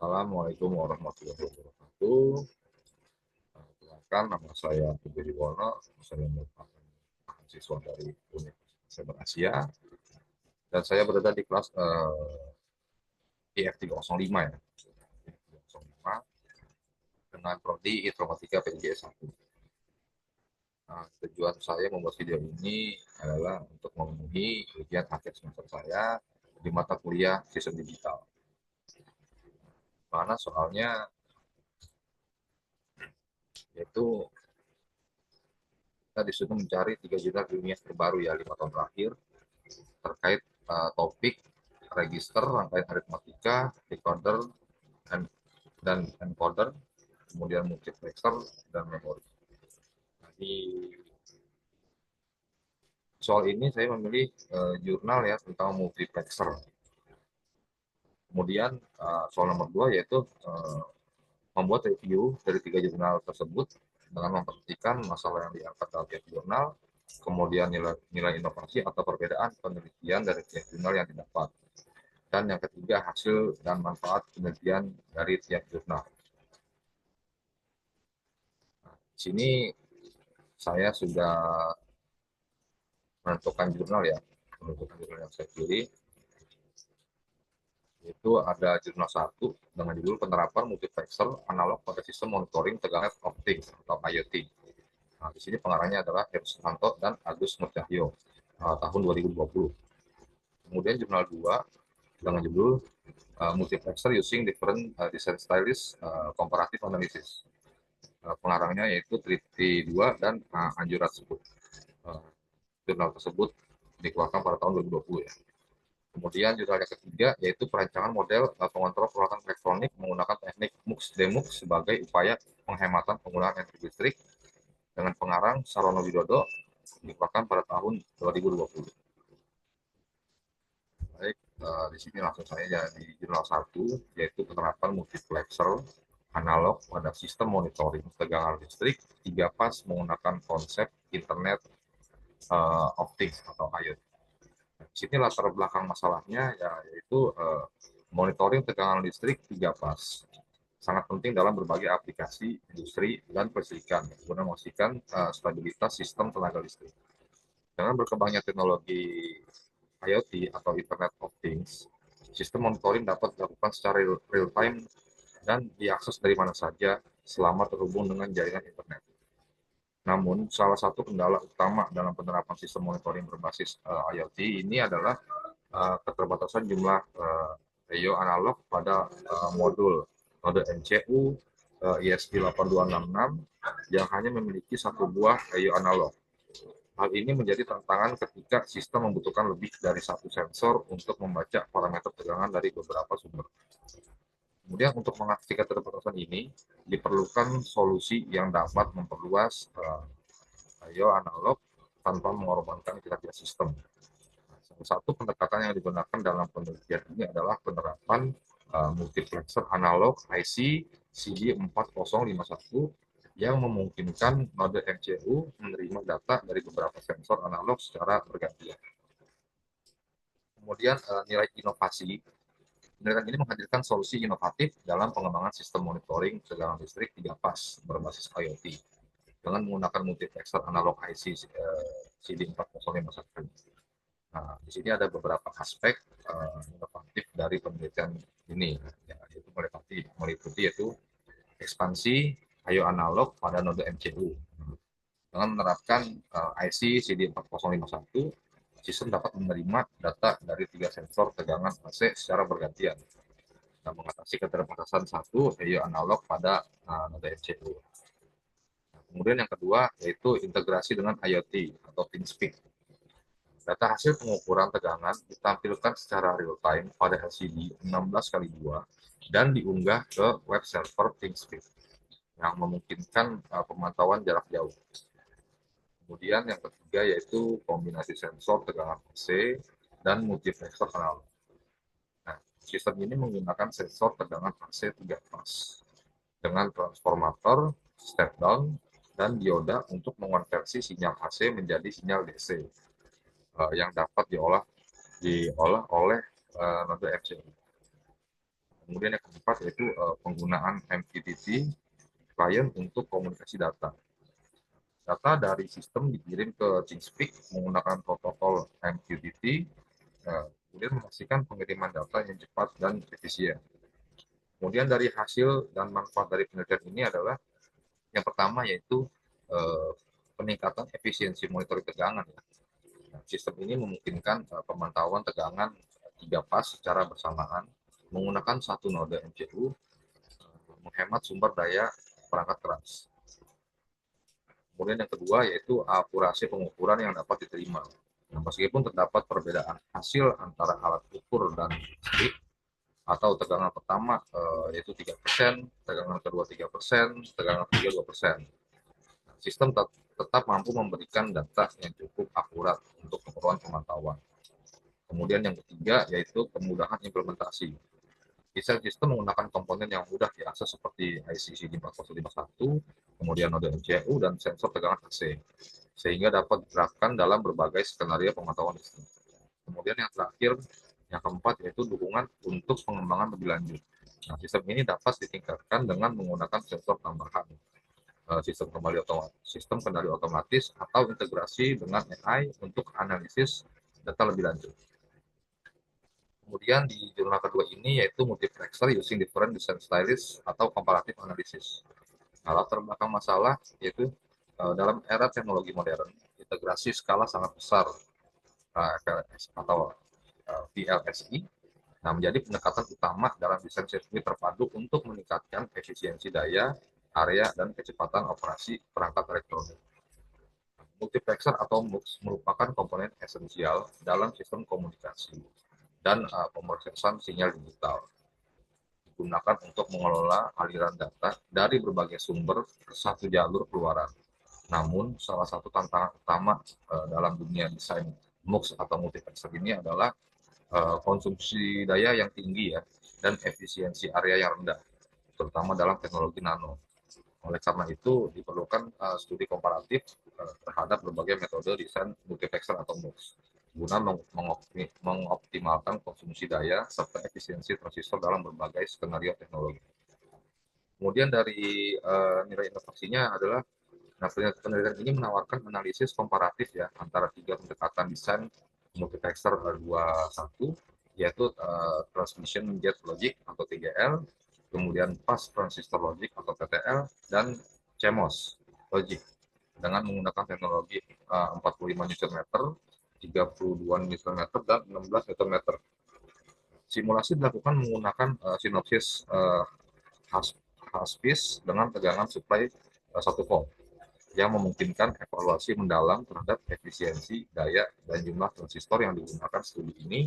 Assalamualaikum warahmatullahi wabarakatuh. Kenalkan, nama saya Puji Diwono. Saya merupakan mahasiswa dari Universitas Saber Asia dan saya berada di kelas IF 305 ya. 305 dengan prodi Informatika PJS 1. Nah, tujuan saya membuat video ini adalah untuk memenuhi ujian akhir semester saya di mata kuliah sistem digital. Mana soalnya yaitu kita disuruh mencari 3 jurnal ilmiah terbaru ya 5 tahun terakhir terkait topik register, rangkaian aritmatika, decoder, dan encoder, kemudian multiplexer, dan memori. Nah, di soal ini saya memilih jurnal ya tentang multiplexer. Kemudian soal nomor 2 yaitu membuat review dari 3 jurnal tersebut dengan memperhatikan masalah yang diangkat dalam tiap jurnal, kemudian nilai inovasi atau perbedaan penelitian dari tiap jurnal yang didapat. Dan yang ketiga, hasil dan manfaat penelitian dari tiap jurnal. Nah, di sini saya sudah menentukan jurnal ya, menentukan jurnal yang saya pilih. Itu ada jurnal 1 dengan judul penerapan multiplexer analog pada sistem monitoring tegangan optik atau IoT. Nah, di sini pengarangnya adalah Heru Susanto dan Agus Nurcahyo tahun 2020. Kemudian jurnal 2 dengan judul Multiplexer Using Different Design Styles Comparative Analysis. Pengarangnya yaitu Triti 2 dan Anjurat Sebut. Jurnal tersebut dikeluarkan pada tahun 2020 ya. Kemudian jurnal yang ketiga yaitu perancangan model pengontrol peralatan elektronik menggunakan teknik MUX-DEMUX sebagai upaya penghematan penggunaan energi listrik dengan pengarang Sarono Widodo dikeluarkan pada tahun 2020. Baik, di sini langsung saja di jurnal 1 yaitu penerapan multiplexer analog pada sistem monitoring tegangan listrik 3 pas menggunakan konsep Internet of Things atau IoT. Di sini latar belakang masalahnya yaitu monitoring tegangan listrik 3 pas sangat penting dalam berbagai aplikasi industri dan kelistrikan guna memastikan stabilitas sistem tenaga listrik. Dengan berkembangnya teknologi IoT atau Internet of Things, sistem monitoring dapat dilakukan secara real time dan diakses dari mana saja selama terhubung dengan jaringan internet. Namun, salah satu kendala utama dalam penerapan sistem monitoring berbasis IoT ini adalah keterbatasan jumlah IO analog pada modul node MCU ESP8266 yang hanya memiliki satu buah IO analog. Hal ini menjadi tantangan ketika sistem membutuhkan lebih dari satu sensor untuk membaca parameter tegangan dari beberapa sumber. Kemudian untuk mengatasi keterbatasan ini, diperlukan solusi yang dapat memperluas IO analog tanpa mengorbankan kinerja sistem. Salah satu pendekatan yang digunakan dalam penelitian ini adalah penerapan multiplexer analog IC CD4051 yang memungkinkan node MCU menerima data dari beberapa sensor analog secara bergantian. Kemudian nilai inovasi. Penelitian ini menghadirkan solusi inovatif dalam pengembangan sistem monitoring tegangan listrik 3 pas berbasis IoT dengan menggunakan multiplexer analog IC CD4051. Nah, di sini ada beberapa aspek inovatif dari penelitian ini, ya, yaitu meliputi yaitu ekspansi IO analog pada node MCU. Dengan menerapkan IC CD4051, sistem dapat menerima data dari 3 sensor tegangan AC secara bergantian dan mengatasi keterbatasan satu IO analog pada node MCU. Nah, kemudian yang kedua yaitu integrasi dengan IoT atau ThinkSpeak. Data hasil pengukuran tegangan ditampilkan secara real time pada LCD 16x2 dan diunggah ke web server ThinkSpeak yang memungkinkan pemantauan jarak jauh. Kemudian yang ketiga yaitu kombinasi sensor tegangan AC dan multiplexer analog. Nah, sistem ini menggunakan sensor tegangan AC 3 pas dengan transformator, step down, dan dioda untuk mengonversi sinyal AC menjadi sinyal DC yang dapat diolah oleh node MCU. Kemudian yang keempat yaitu penggunaan MQTT client untuk komunikasi data. Data dari sistem dikirim ke ThingSpeak menggunakan protokol MQTT, kemudian memastikan pengiriman data yang cepat dan efisien. Kemudian dari hasil dan manfaat dari penelitian ini adalah yang pertama yaitu eh, peningkatan efisiensi monitoring tegangan. Nah, sistem ini memungkinkan pemantauan tegangan 3 pas secara bersamaan menggunakan satu node MCU, menghemat sumber daya perangkat keras. Kemudian yang kedua yaitu akurasi pengukuran yang dapat diterima. Nah, meskipun terdapat perbedaan hasil antara alat ukur dan stick atau tegangan pertama yaitu 3%, tegangan kedua 3%, tegangan ketiga 2%. Sistem tetap mampu memberikan data yang cukup akurat untuk keperluan pemantauan. Kemudian yang ketiga yaitu kemudahan implementasi. Desain sistem menggunakan komponen yang mudah diakses seperti IC CD4051, kemudian node MCU, dan sensor tegangan AC, sehingga dapat diterapkan dalam berbagai skenario pemantauan listrik. Kemudian yang terakhir, yang keempat, yaitu dukungan untuk pengembangan lebih lanjut. Nah, sistem ini dapat ditingkatkan dengan menggunakan sensor tambahan, sistem kendali otomatis, atau integrasi dengan AI untuk analisis data lebih lanjut. Kemudian di jurnal kedua ini yaitu multiplexer using different design styles atau comparative analysis. Nah, latar belakang masalah yaitu dalam era teknologi modern, integrasi skala sangat besar FLS atau VLSI, nah menjadi pendekatan utama dalam desain sirkuit terpadu untuk meningkatkan efisiensi daya, area, dan kecepatan operasi perangkat elektronik. Multiplexer atau MUX merupakan komponen esensial dalam sistem komunikasi dan pemrosesan sinyal digital, digunakan untuk mengelola aliran data dari berbagai sumber ke satu jalur keluaran. Namun, salah satu tantangan utama dalam dunia desain MUX atau multiplexer ini adalah konsumsi daya yang tinggi ya, dan efisiensi area yang rendah, terutama dalam teknologi nano. Oleh karena itu, diperlukan studi komparatif terhadap berbagai metode desain multiplexer atau MUX guna mengoptimalkan konsumsi daya serta efisiensi transistor dalam berbagai skenario teknologi. Kemudian dari nilai inovasinya adalah, nah, penelitian ini menawarkan analisis komparatif ya antara tiga pendekatan desain multiplexer 2.1, yaitu transmission gate logic atau TGL, kemudian pass transistor logic atau PTL, dan CMOS logic dengan menggunakan teknologi 45 Nm, 32 Nm, dan 16 Nm. Simulasi dilakukan menggunakan sinopsis Haspis dengan tegangan supply 1 volt yang memungkinkan evaluasi mendalam terhadap efisiensi, daya, dan jumlah transistor yang digunakan. Studi ini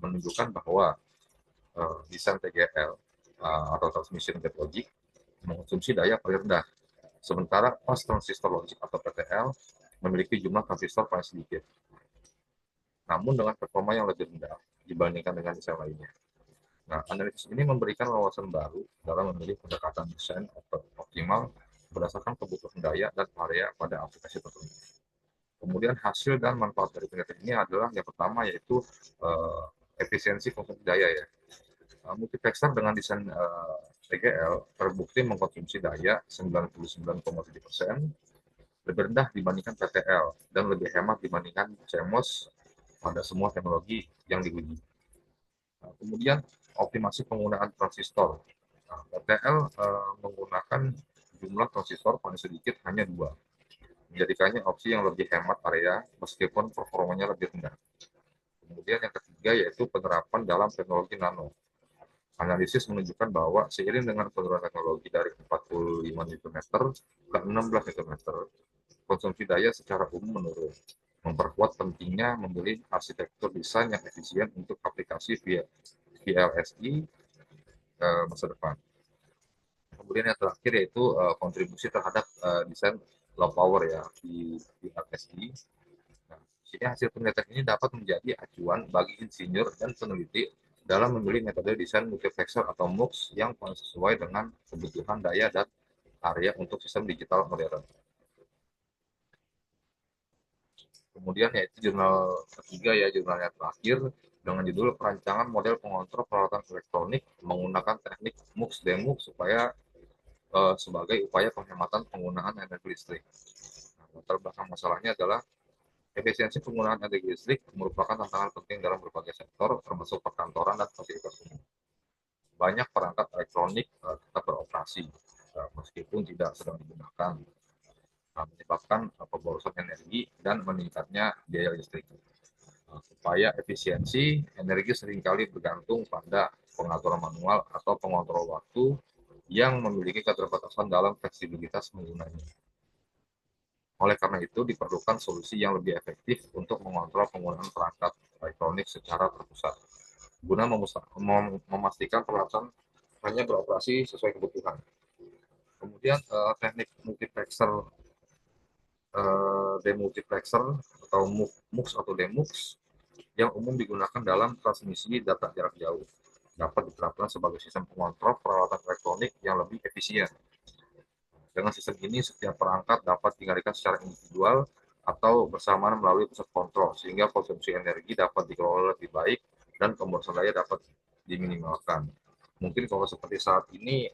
menunjukkan bahwa desain TGL atau transmission gate logic mengkonsumsi daya paling rendah, sementara pas transistor logic atau PTL memiliki jumlah transistor paling sedikit, namun dengan performa yang lebih rendah dibandingkan dengan desain lainnya. Nah, analisis ini memberikan wawasan baru dalam memilih pendekatan desain optimal berdasarkan kebutuhan daya dan area pada aplikasi tertentu. Kemudian hasil dan manfaat dari penelitian ini adalah yang pertama yaitu efisiensi konsumsi daya ya. Multiplexer dengan desain TGL terbukti mengkonsumsi daya 99,7%, lebih rendah dibandingkan PTL dan lebih hemat dibandingkan CMOS pada semua teknologi yang diuji. Nah, kemudian optimasi penggunaan transistor. Nah, PTL menggunakan jumlah transistor paling sedikit hanya 2, menjadikannya opsi yang lebih hemat area meskipun performanya lebih rendah. Kemudian yang ketiga yaitu penerapan dalam teknologi nano. Analisis menunjukkan bahwa seiring dengan penurunan teknologi dari 45 Nm ke 16 Nm, konsumsi daya secara umum menurun, memperkuat pentingnya memilih arsitektur desain yang efisien untuk aplikasi VLSI masa depan. Kemudian yang terakhir yaitu kontribusi terhadap desain low power ya di VLSI. Nah, sini hasil penelitian ini dapat menjadi acuan bagi insinyur dan peneliti dalam memilih metode desain multiplexer atau MUX yang paling sesuai dengan kebutuhan daya dan area untuk sistem digital modern. Kemudian yaitu jurnal ketiga ya, jurnal yang terakhir dengan judul perancangan model pengontrol peralatan elektronik menggunakan teknik MUX-DEMUX supaya sebagai upaya penghematan penggunaan energi listrik. Nah, latar belakang masalahnya adalah efisiensi penggunaan energi listrik merupakan tantangan penting dalam berbagai sektor, termasuk perkantoran dan fasilitas umum. Banyak perangkat elektronik tetap beroperasi meskipun tidak sedang digunakan, menyebabkan pemborosan energi dan meningkatnya biaya listrik. Supaya efisiensi, energi seringkali bergantung pada pengaturan manual atau pengontrol waktu yang memiliki keterbatasan dalam fleksibilitas penggunanya. Oleh karena itu, diperlukan solusi yang lebih efektif untuk mengontrol penggunaan perangkat elektronik secara terpusat, guna memastikan peralatan hanya beroperasi sesuai kebutuhan. Kemudian teknik multiplexer, demultiplexer atau MUX atau DEMUX yang umum digunakan dalam transmisi data jarak jauh dapat diterapkan sebagai sistem pengontrol peralatan elektronik yang lebih efisien. Dengan sistem ini, setiap perangkat dapat dikendalikan secara individual atau bersamaan melalui pusat kontrol, sehingga konsumsi energi dapat dikelola lebih baik dan pemborosan daya dapat diminimalkan. Mungkin kalau seperti saat ini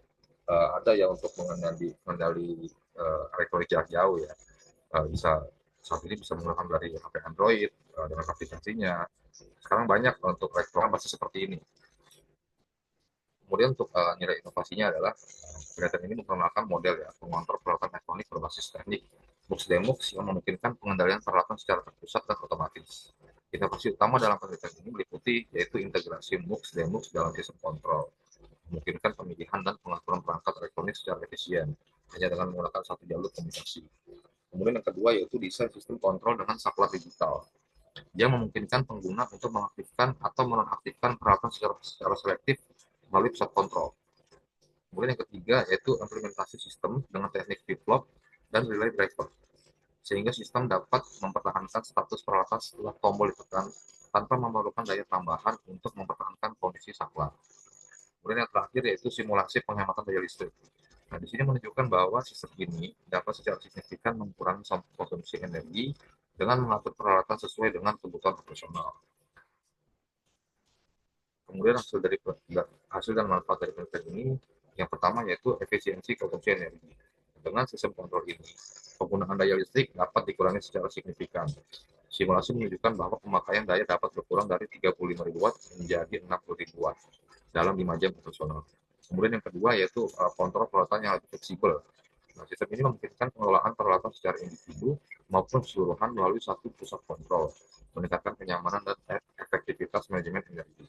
ada ya untuk mengendali elektronik jarak jauh ya, bisa saat ini bisa menggunakan dari HP Android dengan aplikasinya. Sekarang banyak untuk elektronik masih seperti ini. Kemudian untuk nilai inovasinya adalah penelitian ini memperkenalkan model ya pengontrol peralatan elektronik berbasis teknik MUX-DEMUX yang memungkinkan pengendalian peralatan secara terpusat dan otomatis. Inovasi utama dalam penelitian ini meliputi yaitu integrasi MUX-DEMUX dalam sistem kontrol, memungkinkan pemilihan dan pengaturan perangkat elektronik secara efisien hanya dengan menggunakan satu jalur komunikasi. Kemudian yang kedua yaitu desain sistem kontrol dengan saklar digital yang memungkinkan pengguna untuk mengaktifkan atau menonaktifkan peralatan secara selektif melalui pusat kontrol. Kemudian yang ketiga yaitu implementasi sistem dengan teknik flip-flop dan relay driver, sehingga sistem dapat mempertahankan status peralatan setelah tombol ditekan tanpa memerlukan daya tambahan untuk mempertahankan kondisi saklar. Kemudian yang terakhir yaitu simulasi penghematan daya listrik. Nah, di sini menunjukkan bahwa sistem ini dapat secara signifikan mengurangi konsumsi energi dengan mengatur peralatan sesuai dengan kebutuhan operasional. Kemudian hasil dan manfaat dari penelitian ini, yang pertama yaitu efisiensi konsumsi energi. Dengan sistem kontrol ini, penggunaan daya listrik dapat dikurangi secara signifikan. Simulasi menunjukkan bahwa pemakaian daya dapat berkurang dari 35.000 watt menjadi 60.000 watt dalam 5 jam operasional. Kemudian yang kedua yaitu kontrol peralatan yang lebih fleksibel. Nah, sistem ini memungkinkan pengelolaan peralatan secara individu maupun keseluruhan melalui satu pusat kontrol, meningkatkan kenyamanan dan efektivitas manajemen energi.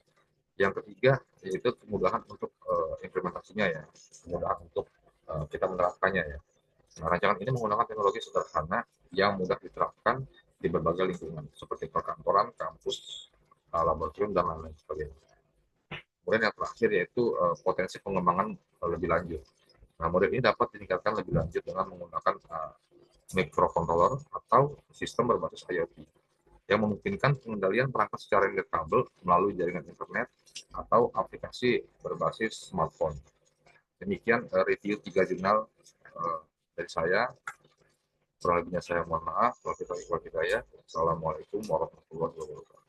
Yang ketiga yaitu kemudahan untuk implementasinya ya, kemudahan untuk kita menerapkannya ya. Nah, rancangan ini menggunakan teknologi sederhana yang mudah diterapkan di berbagai lingkungan seperti perkantoran, kampus, laboratorium dan lain-lain sebagainya. Kemudian yang terakhir yaitu potensi pengembangan lebih lanjut. Nah, model ini dapat ditingkatkan lebih lanjut dengan menggunakan microcontroller atau sistem berbasis IoT yang memungkinkan pengendalian perangkat secara kabel melalui jaringan internet atau aplikasi berbasis smartphone. Demikian review 3 jurnal dari saya. Kurang lebihnya saya mohon maaf. Assalamualaikum warahmatullahi wabarakatuh.